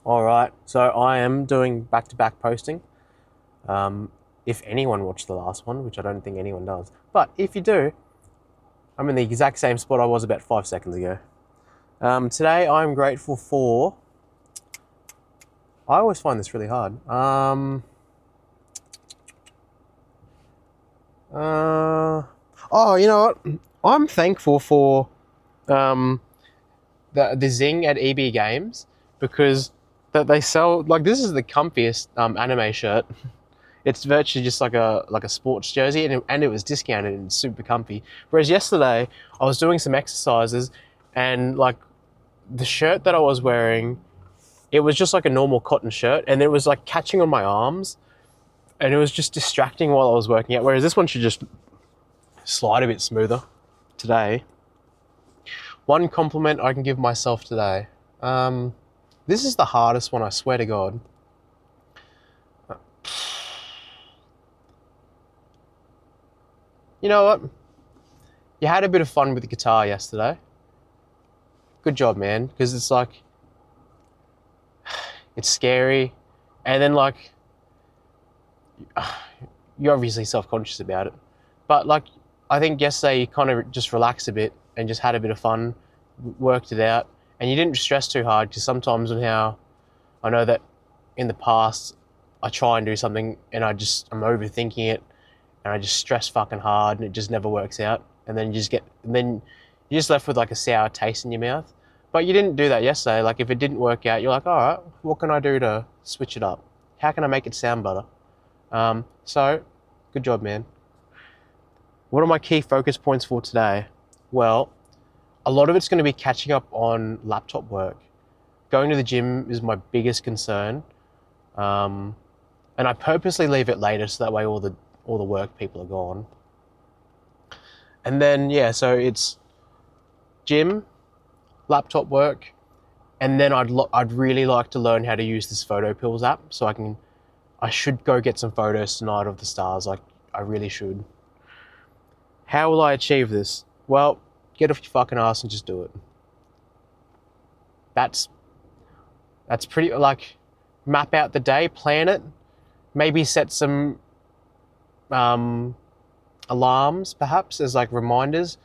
All right, so I am doing back-to-back posting. If anyone watched the last one, which I don't think anyone does, but if you do, I'm in the exact same spot I was about 5 seconds ago. Today I'm grateful for. I always find this really hard. You know what? I'm thankful for um, the Zing at EB Games because that they sell like this is the comfiest anime shirt. It's virtually just like a sports jersey, and it was discounted and super comfy. Whereas yesterday, I was doing some exercises, and like the shirt that I was wearing, it was just like a normal cotton shirt, and it was like catching on my arms, and it was just distracting while I was working out. Whereas this one should just slide a bit smoother. Today, one compliment I can give myself today. This is the hardest one, I swear to God. You know what? You had a bit of fun with the guitar yesterday. Good job, man. Because it's like, it's scary. And then like, you're obviously self-conscious about it. But like, I think yesterday you kind of just relaxed a bit and just had a bit of fun, worked it out. And you didn't stress too hard because sometimes on how I know that in the past I try and do something and I'm overthinking it and I just stress fucking hard and it just never works out. And then you're just left with like a sour taste in your mouth. But you didn't do that yesterday. Like if it didn't work out, you're like, all right, what can I do to switch it up? How can I make it sound better? So good job, man. What are my key focus points for today? Well, a lot of it's going to be catching up on laptop work. Going to the gym is my biggest concern. And I purposely leave it later so that way all the work people are gone. And then, yeah, so it's gym, laptop work, and then I'd really like to learn how to use this Photo Pills app so I should go get some photos tonight of the stars. Like, I really should. How will I achieve this? Well, get off your fucking ass and just do it. That's pretty, like, map out the day, plan it, maybe set some alarms perhaps as like reminders,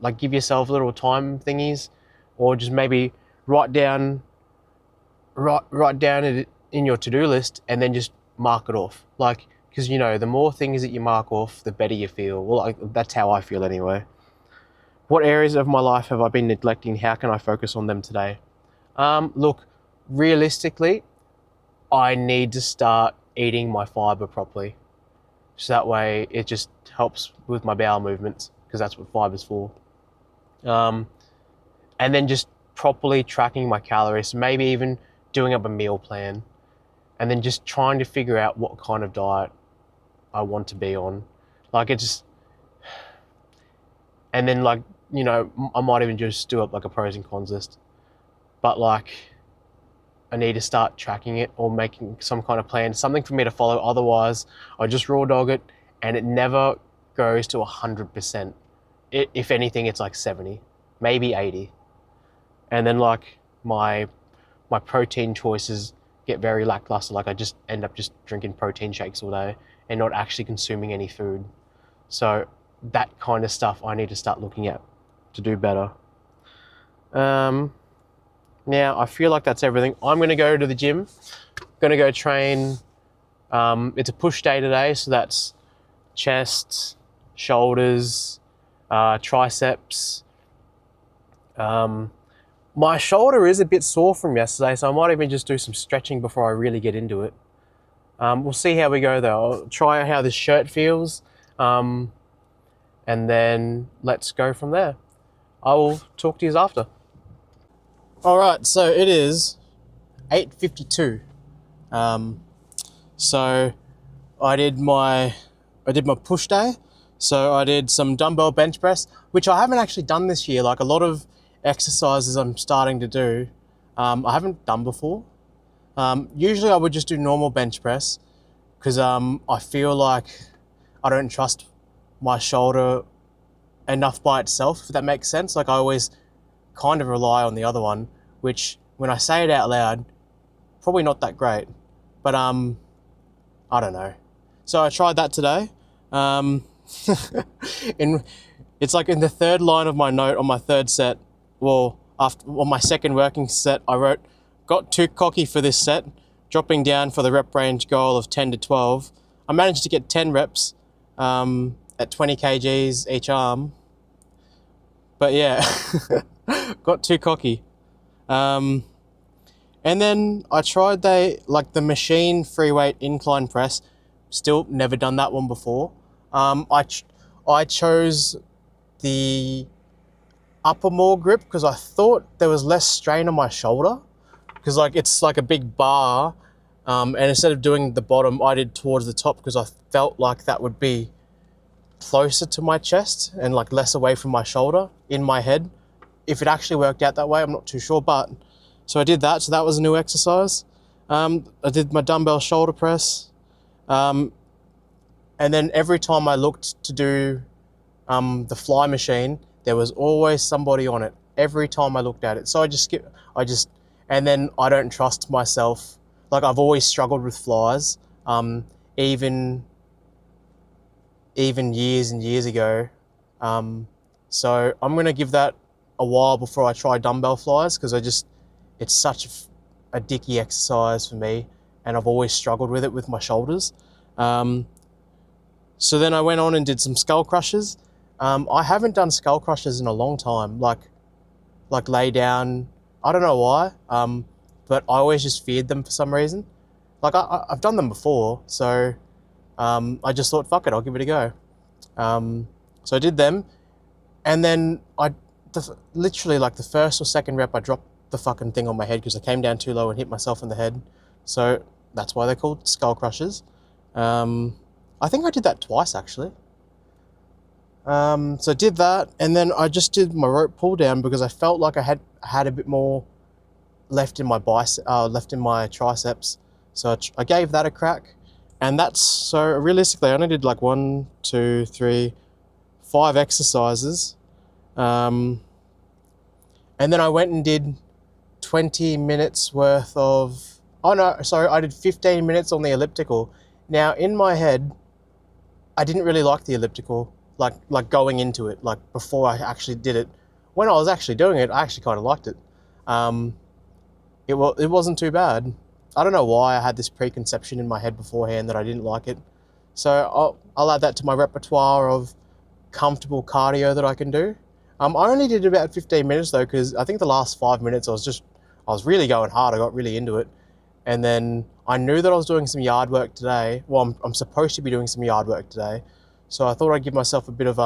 like give yourself little time thingies, or just maybe write down it in your to-do list and then just mark it off. Like, because you know, the more things that you mark off, the better you feel. Well, like, that's how I feel anyway. What areas of my life have I been neglecting? How can I focus on them today? Look, realistically, I need to start eating my fiber properly. So that way it just helps with my bowel movements, because that's what fiber's for. And then just properly tracking my calories, maybe even doing up a meal plan, and then just trying to figure out what kind of diet I want to be on. Like, and then like, you know, I might even just do up like a pros and cons list. But like, I need to start tracking it or making some kind of plan, something for me to follow. Otherwise, I just raw dog it and it never goes to 100%. If anything, it's like 70, maybe 80. And then like my protein choices get very lackluster. Like I just end up just drinking protein shakes all day and not actually consuming any food. So that kind of stuff I need to start looking at to do better. Now, I feel like that's everything. I'm going to go to the gym. Going to go train. It's a push day today, so that's chest, shoulders, triceps. My shoulder is a bit sore from yesterday, so I might even just do some stretching before I really get into it. We'll see how we go, though. I'll try how this shirt feels, and then let's go from there. I will talk to you after. All right, so it is 8:52. So I did my push day. So I did some dumbbell bench press, which I haven't actually done this year. Like a lot of exercises I'm starting to do, I haven't done before. Usually I would just do normal bench press because I feel like I don't trust my shoulder enough by itself, if that makes sense. Like I always kind of rely on the other one, which when I say it out loud, probably not that great. But I don't know. So I tried that today. It's like in the third line of my note on my third set. Well, on my second working set, I wrote, got too cocky for this set, dropping down for the rep range goal of 10 to 12. I managed to get 10 reps at 20 kgs each arm. But yeah, got too cocky. And then I tried the machine free weight incline press. Still never done that one before. I chose the upper more grip because I thought there was less strain on my shoulder, because like it's like a big bar, and instead of doing the bottom, I did towards the top because I felt like that would be closer to my chest and like less away from my shoulder in my head. If it actually worked out that way, I'm not too sure, but so I did that. So that was a new exercise. I did my dumbbell shoulder press, and then every time I looked to do the fly machine, there was always somebody on it every time I looked at it. So and then I don't trust myself. Like I've always struggled with flies, even years and years ago. So I'm gonna give that a while before I try dumbbell flies, because it's such a dicky exercise for me, and I've always struggled with it with my shoulders. So then I went on and did some skull crushers. I haven't done skull crushers in a long time, like lay down. I don't know why, but I always just feared them for some reason. Like I've done them before, so I just thought, fuck it, I'll give it a go. So I did them, and then literally like the first or second rep, I dropped the fucking thing on my head because I came down too low and hit myself in the head. So that's why they're called skull crushers. I think I did that twice actually. So I did that, and then I just did my rope pull down because I felt like I had a bit more left in my left in my triceps. So I gave that a crack, and so realistically I only did like 1, 2, 3, 5 exercises, and then I went and did 20 minutes worth of. Oh no, sorry, I did 15 minutes on the elliptical. Now in my head, I didn't really like the elliptical. Like going into it, like before I actually did it. When I was actually doing it, I actually kind of liked it. It wasn't too bad. I don't know why I had this preconception in my head beforehand that I didn't like it. So I'll add that to my repertoire of comfortable cardio that I can do. I only did about 15 minutes though, because I think the last 5 minutes I was really going hard. I got really into it. And then I knew that I was doing some yard work today. Well, I'm supposed to be doing some yard work today. So I thought I'd give myself a bit of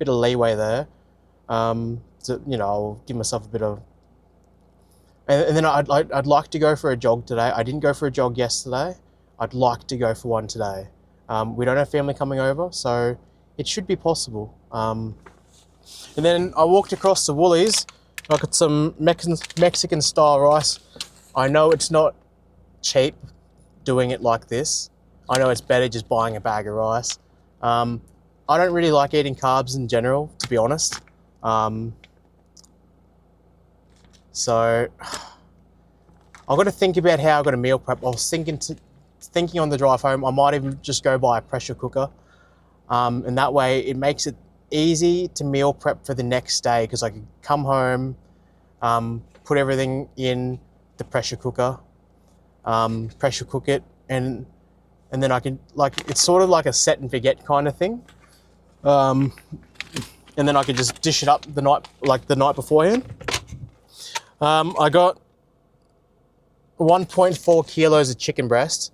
leeway there. I'll give myself a bit of, and then I'd like to go for a jog today. I didn't go for a jog yesterday. I'd like to go for one today. We don't have family coming over, so it should be possible. And then I walked across to Woolies. I got some Mexican style rice. I know it's not cheap doing it like this. I know it's better just buying a bag of rice. I don't really like eating carbs in general, to be honest. So I've got to think about how I've got to meal prep. I was thinking on the drive home, I might even just go buy a pressure cooker. And that way it makes it easy to meal prep for the next day, because I can come home, put everything in the pressure cooker, pressure cook it, and then I can, it's sort of like a set and forget kind of thing. And then I could just dish it up the night beforehand. I got 1.4 kilos of chicken breast.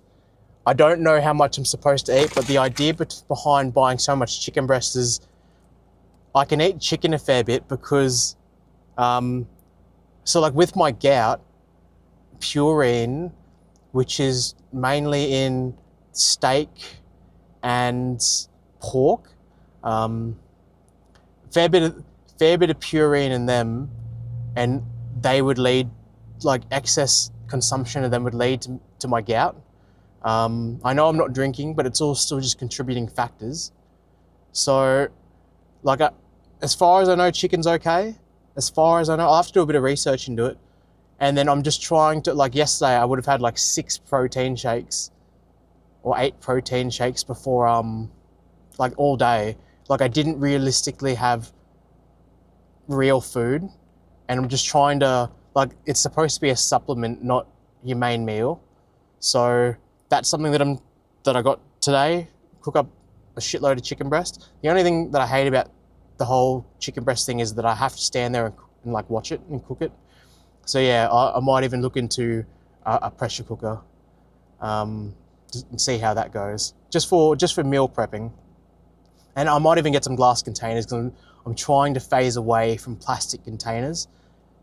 I don't know how much I'm supposed to eat, but the idea behind buying so much chicken breast is I can eat chicken a fair bit because, so like with my gout, purine, which is mainly in steak and pork, fair bit of purine in them, and they would lead, like excess consumption of them would lead to my gout. I know I'm not drinking, but it's all still just contributing factors. So as far as I know, chicken's okay. As far as I know, I'll have to do a bit of research into it. And then I'm just trying to, like yesterday, I would have had like 6 protein shakes or 8 protein shakes before, like all day. Like I didn't realistically have real food, and I'm just trying to, like, it's supposed to be a supplement, not your main meal. So that's something that I got today. Cook up a shitload of chicken breast. The only thing that I hate about the whole chicken breast thing is that I have to stand there and like watch it and cook it. So yeah, I might even look into a pressure cooker, um, and see how that goes. Just for meal prepping, and I might even get some glass containers because I'm trying to phase away from plastic containers,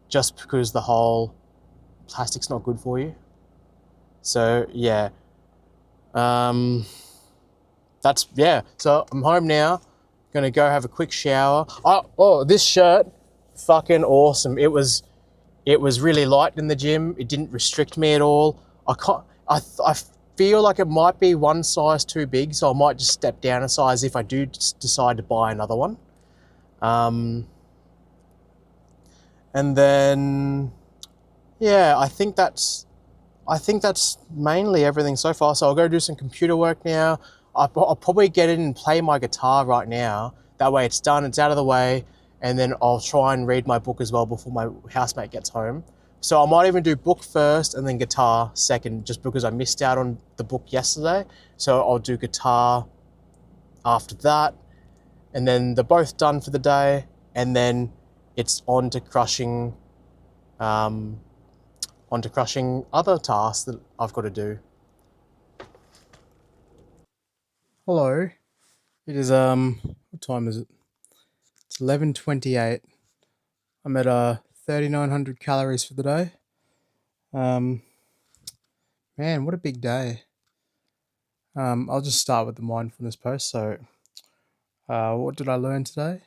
just because the whole plastic's not good for you. So yeah, um, that's yeah. So I'm home now. Gonna go have a quick shower. Oh, this shirt, fucking awesome. It was really light in the gym. It didn't restrict me at all. I can't. I feel like it might be one size too big, so I might just step down a size if I do decide to buy another one. Um, and then yeah, I think that's mainly everything so far. So I'll go do some computer work now. I'll probably get in and play my guitar right now. That way it's done, it's out of the way, and then I'll try and read my book as well before my housemate gets home. So I might even do book first and then guitar second, just because I missed out on the book yesterday. So I'll do guitar after that, and then they're both done for the day, and then it's um, on to crushing other tasks that I've got to do. Hello. It is what time is it? It's 11:28. I'm at 3,900 calories for the day. Um Man, what a big day. I'll just start with the mindfulness post. So, what did I learn today?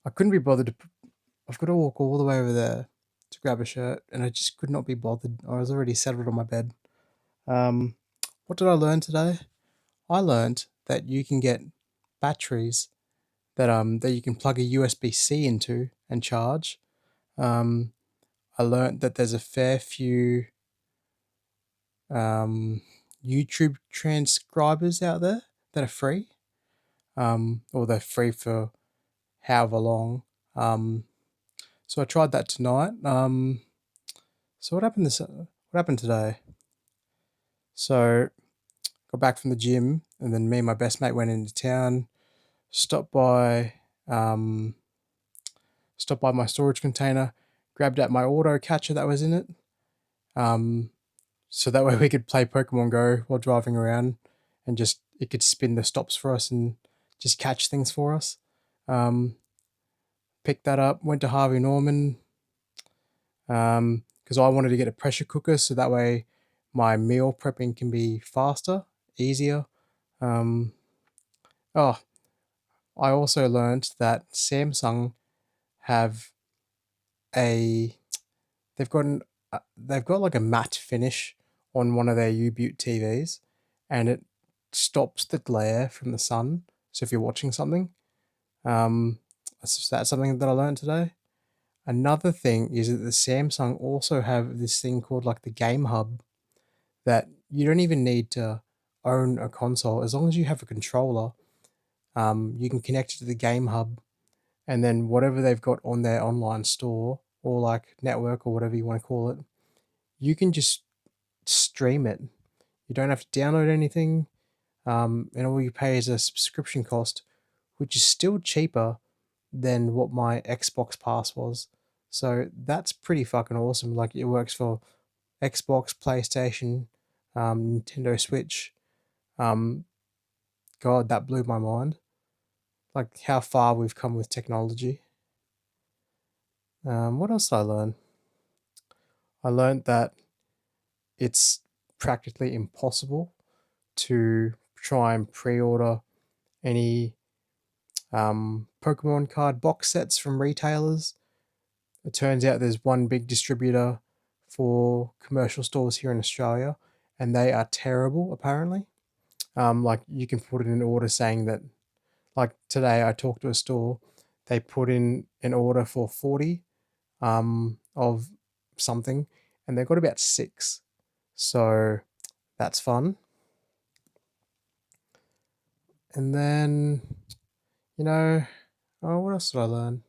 I couldn't be bothered to I've got to walk all the way over there to grab a shirt, and I just could not be bothered. I was already settled on my bed. Um what did I learn today? I learned that you can get batteries that you can plug a USB-C into and charge. Um, I learned that there's a fair few um, YouTube transcribers out there that are free, or they're free for however long. Um, so I tried that tonight. So what happened today? So got back from the gym, and then me and my best mate went into town. Stopped by um, stopped by my storage container, grabbed out my auto catcher that was in it. Um, so that way we could play Pokemon Go while driving around, and just it could spin the stops for us and just catch things for us. Um, Picked that up, went to Harvey Norman, because I wanted to get a pressure cooker so that way my meal prepping can be faster, easier. Um, oh, I also learned that Samsung have a they've got like a matte finish on one of their U-Butte TVs, and it stops the glare from the sun. So if you're watching something, um, that's something that I learned today. Another thing is that the Samsung also have this thing called like the Game Hub, that you don't even need to own a console as long as you have a controller. You can connect it to the Game Hub, and then whatever they've got on their online store or like network or whatever you want to call it, you can just stream it. You don't have to download anything, and all you pay is a subscription cost, which is still cheaper than what my Xbox Pass was. So that's pretty fucking awesome. Like it works for Xbox, PlayStation, Nintendo Switch. Um, God, that blew my mind. Like how far we've come with technology. What else did I learn? I learned that it's practically impossible to try and pre-order any Pokemon card box sets from retailers. It turns out there's one big distributor for commercial stores here in Australia, and they are terrible, apparently. Like you can put in an order saying that, like today I talked to a store, they put in an order for 40 of something, and they've got about 6. So that's fun. And then, you know, oh, what else did I learn?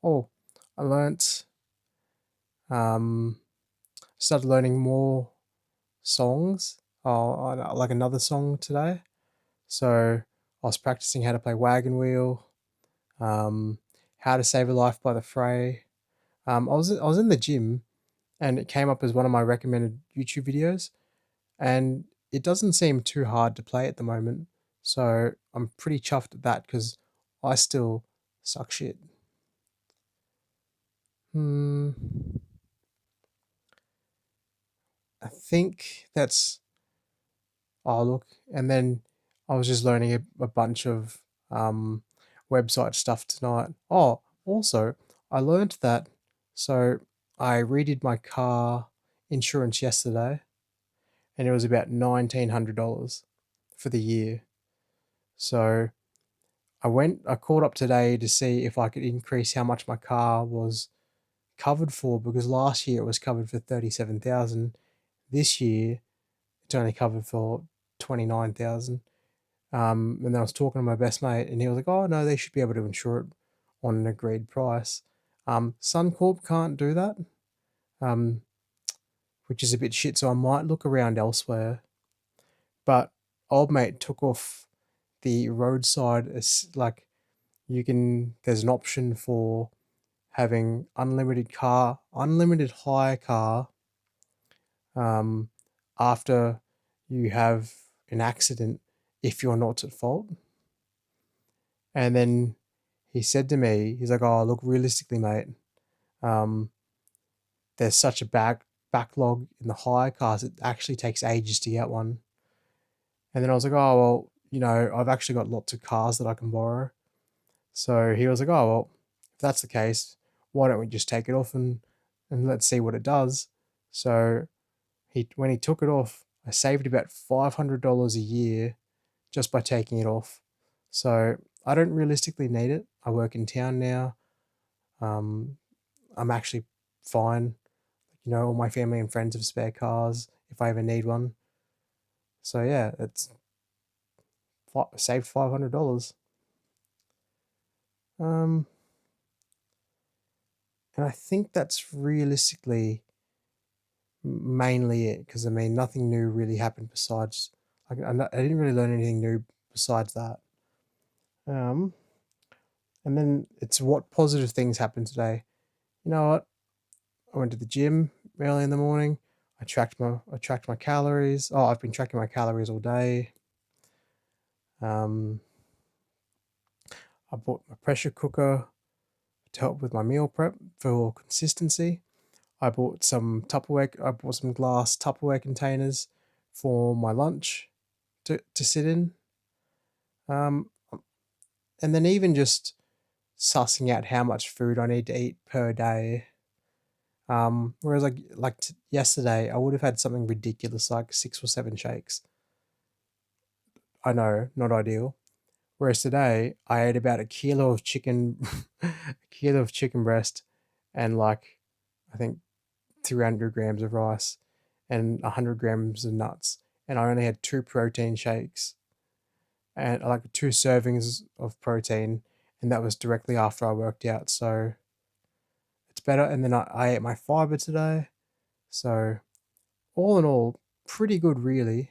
Oh, I learnt, um, started learning more songs. Like another song today. So I was practicing how to play Wagon Wheel, um, How to Save a Life by the Fray. I was in the gym, and it came up as one of my recommended YouTube videos, and it doesn't seem too hard to play at the moment. So I'm pretty chuffed at that because I still suck shit. Hmm, I think that's, oh look, and then I was just learning a bunch of um, website stuff tonight. Oh, also, I learned that. So I redid my car insurance yesterday, and it was about $1,900 for the year. So I called up today to see if I could increase how much my car was covered for, because last year it was covered for 37,000. This year it's only covered for 29,000. And then I was talking to my best mate, and he was like, "Oh no, they should be able to insure it on an agreed price." Suncorp can't do that, um, which is a bit shit. So I might look around elsewhere. But old mate took off the roadside, like, you can. There's an option for having unlimited hire car, um, after you have an accident if you're not at fault. And then he said to me, he's like, "Oh, look, realistically, mate, um, there's such a backlog in the hire cars. It actually takes ages to get one." And then I was like, "Oh, well, I've actually got lots of cars that I can borrow." So he was like, "Oh, well, if that's the case, why don't we just take it off and let's see what it does." So when he took it off, I saved about $500 a year just by taking it off. So I don't realistically need it. I work in town now. Um, I'm actually fine. All my family and friends have spare cars if I ever need one. So yeah, it's saved $500. Um, and I think that's realistically mainly it, because I mean nothing new really happened besides, like, I didn't really learn anything new besides that. Um, and then it's what positive things happened today. You know what? I went to the gym early in the morning. I tracked my calories. Oh, I've been tracking my calories all day. Um, I bought my pressure cooker to help with my meal prep for consistency. I bought some glass Tupperware containers for my lunch to sit in. Um, and then even just sussing out how much food I need to eat per day. Whereas yesterday, I would have had something ridiculous like 6 or 7 shakes. I know, not ideal. Whereas today, I ate about a kilo of chicken, a kilo of chicken breast, and like, I think 300 grams of rice and 100 grams of nuts. And I only had 2 protein shakes and like 2 servings of protein. And that was directly after I worked out. So it's better. And then I ate my fiber today. So all in all, pretty good, really.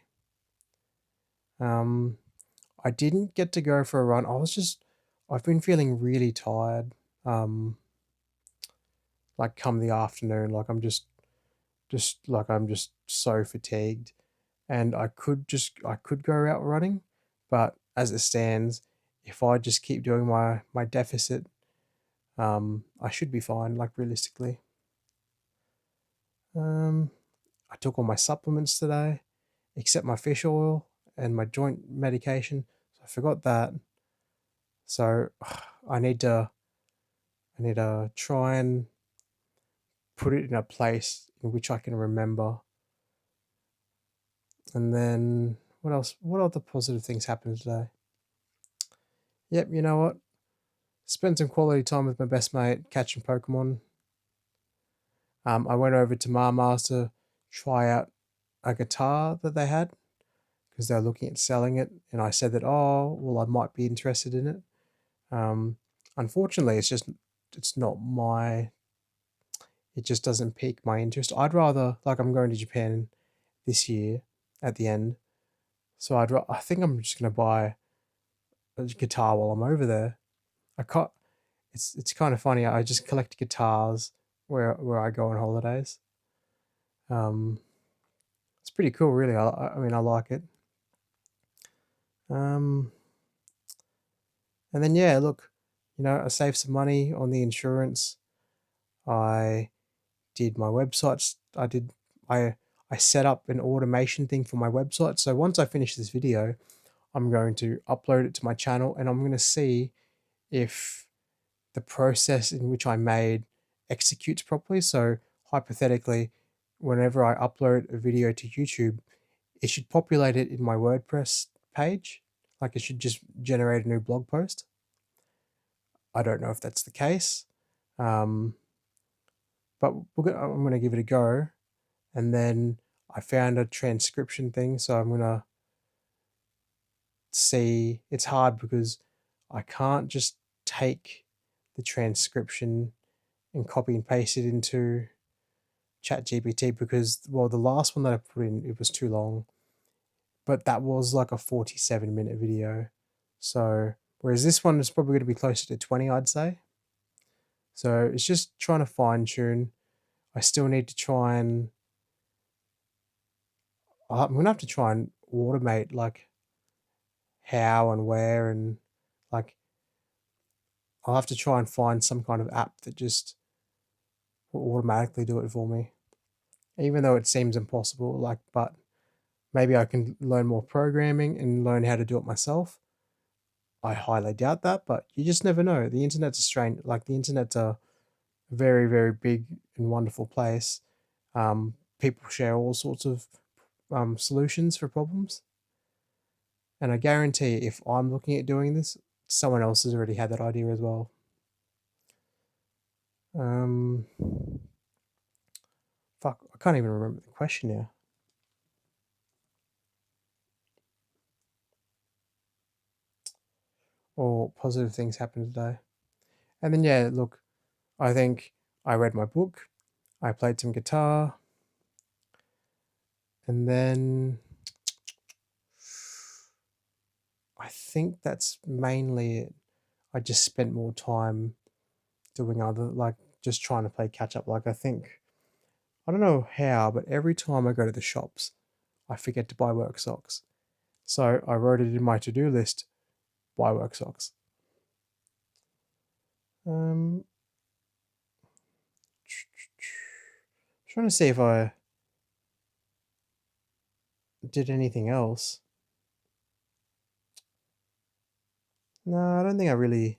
Um, I didn't get to go for a run. I've been feeling really tired. Um, like come the afternoon, like I'm just so fatigued, and I could go out running, but as it stands, if I just keep doing my deficit, I should be fine. Like realistically, um, I took all my supplements today, except my fish oil and my joint medication. So I forgot that. So I need to I need to try and put it in a place in which I can remember. And then what else? What other positive things happened today? Yep, you know what? Spent some quality time with my best mate catching Pokemon. I went over to Mama's to try out a guitar that they had because they were looking at selling it, and I said that, oh, well, I might be interested in it. Um, Unfortunately, it's not my. It just doesn't pique my interest. I'd rather, like, I'm going to Japan this year at the end, so I think I'm just gonna buy a guitar while I'm over there. I can't. It's kind of funny. I just collect guitars where I go on holidays. Um, it's pretty cool, really. I mean, I like it. Um, and then yeah, look, I saved some money on the insurance. I did my websites. I I set up an automation thing for my website. So once I finish this video, I'm going to upload it to my channel, and I'm going to see if the process in which I made executes properly. So hypothetically, whenever I upload a video to YouTube, it should populate it in my WordPress page. Like it should just generate a new blog post. I don't know if that's the case, um, but I'm going to give it a go. And then I found a transcription thing, so I'm going to see. It's hard because I can't just take the transcription and copy and paste it into ChatGPT because, well, the last one that I put in, it was too long, but that was like a 47-minute video. So, whereas this one is probably going to be closer to 20, I'd say. So, it's just trying to fine tune. I still need to try and, I'm going to have to try and automate like how and where, and like I'll have to try and find some kind of app that just will automatically do it for me, even though it seems impossible. Like, but maybe I can learn more programming and learn how to do it myself. I highly doubt that, but you just never know. The internet's a strange, like the internet's a very, very big and wonderful place. People share all sorts of solutions for problems, and I guarantee if I'm looking at doing this, someone else has already had that idea as well. Um, Fuck, I can't even remember the question now. Or positive things happened today. And then yeah, look, I think I read my book, I played some guitar, and then I think that's mainly it. I just spent more time doing other, like just trying to play catch up. Like I think, I don't know how, but every time I go to the shops, I forget to buy work socks. So I wrote it in my to-do list, buy work socks. Um, Trying to see if I did anything else. No, I don't think I didn't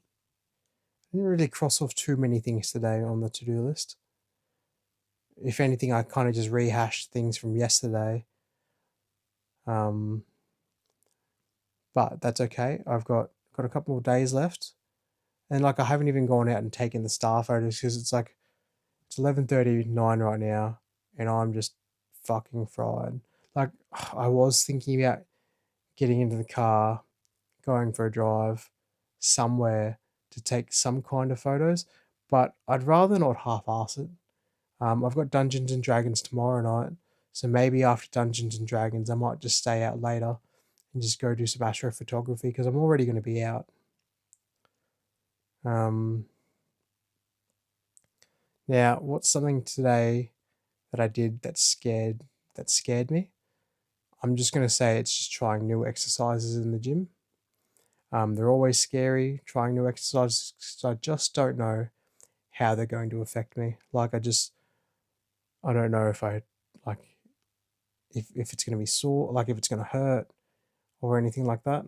really cross off too many things today on the to-do list. If anything, I kind of just rehashed things from yesterday. Um, but that's okay. I've got a couple more days left, and like I haven't even gone out and taken the star photos because it's 11:39 right now, and I'm just fucking fried. Like I was thinking about getting into the car, going for a drive somewhere to take some kind of photos, but I'd rather not half-ass it. I've got Dungeons and Dragons tomorrow night, so maybe after Dungeons and Dragons, I might just stay out later and just go do some astrophotography because I'm already going to be out. Um, Now, what's something today that I did that scared me? I'm just going to say it's just trying new exercises in the gym. They're always scary, trying new exercises, because I just don't know how they're going to affect me. Like I don't know if I like if it's going to be sore, like if it's going to hurt or anything like that.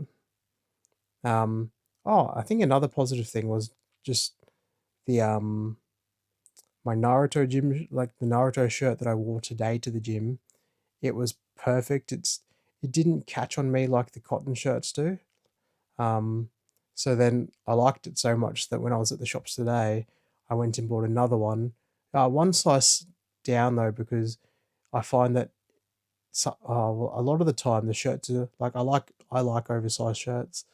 Um, I think another positive thing was just the my Naruto gym, like the Naruto shirt that I wore today to the gym. It was perfect. It didn't catch on me like the cotton shirts do. Um, so then I liked it so much that when I was at the shops today, I went and bought another one. One size. down though, because I find that well, a lot of the time the shirts are like I like oversized shirts,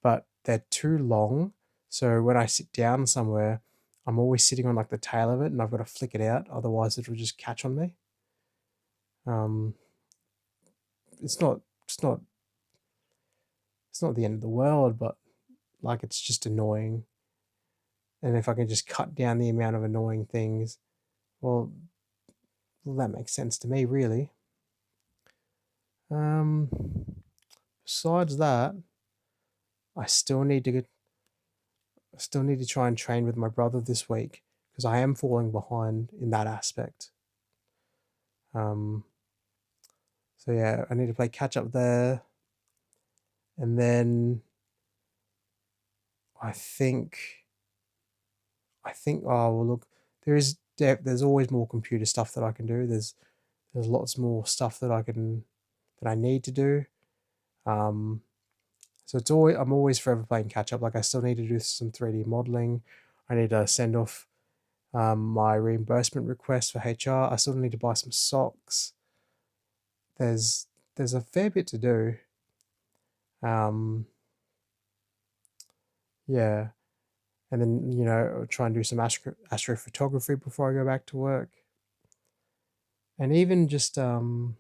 but they're too long. So when I sit down somewhere, I'm always sitting on like the tail of it, and I've got to flick it out, otherwise it'll just catch on me. Um, it's not it's not it's not the end of the world, but like it's just annoying. And if I can just cut down the amount of annoying things, well, that makes sense to me, really. Um, Besides that, I still need to get, I still need to try and train with my brother this week because I am falling behind in that aspect. Um, so yeah, I need to play catch up there, and then I think oh well, look, there's always more computer stuff that I can do. There's lots more stuff that I need to do. Um, so I'm always forever playing catch up. Like I still need to do some 3D modeling. I need to send off my reimbursement request for HR. I still need to buy some socks. There's a fair bit to do. Um, yeah, and then try and do some astrophotography before I go back to work, and even just oh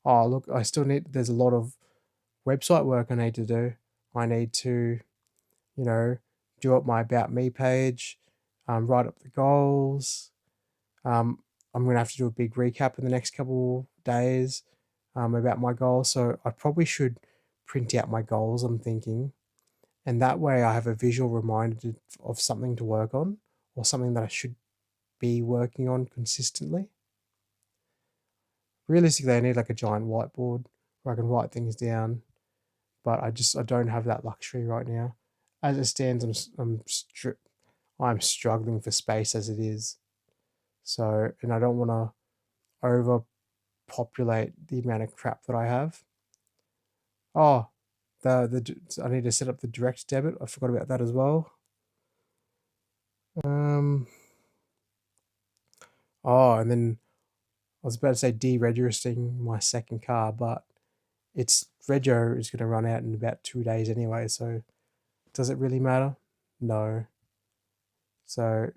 look, I still need. There's a lot of website work I need to do. I need to you know do up my about me page, write up the goals. Um, I'm gonna have to do a big recap in the next couple days about my goals. So I probably should print out my goals. I'm thinking, and that way I have a visual reminder of something to work on or something that I should be working on consistently. Realistically, I need like a giant whiteboard where I can write things down, but I don't have that luxury right now. As it stands, I'm struggling for space as it is. So, and I don't want to overpopulate the amount of crap that I have. Oh, I need to set up the direct debit. I forgot about that as well. Um. Oh, and then I was about to say deregistering my second car, but its rego is going to run out in about 2 days anyway. So does it really matter? No. So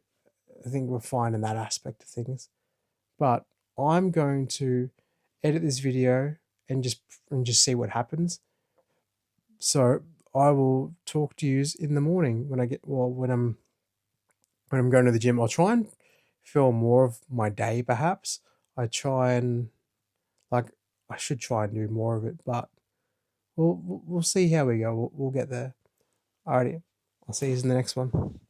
I think we're fine in that aspect of things. But I'm going to edit this video and just see what happens. So I will talk to you in the morning when I get well when I'm going to the gym. I'll try and film more of my day perhaps. I try and like I should try and do more of it, but we'll see how we go. We'll get there. Alrighty, I'll see you in the next one.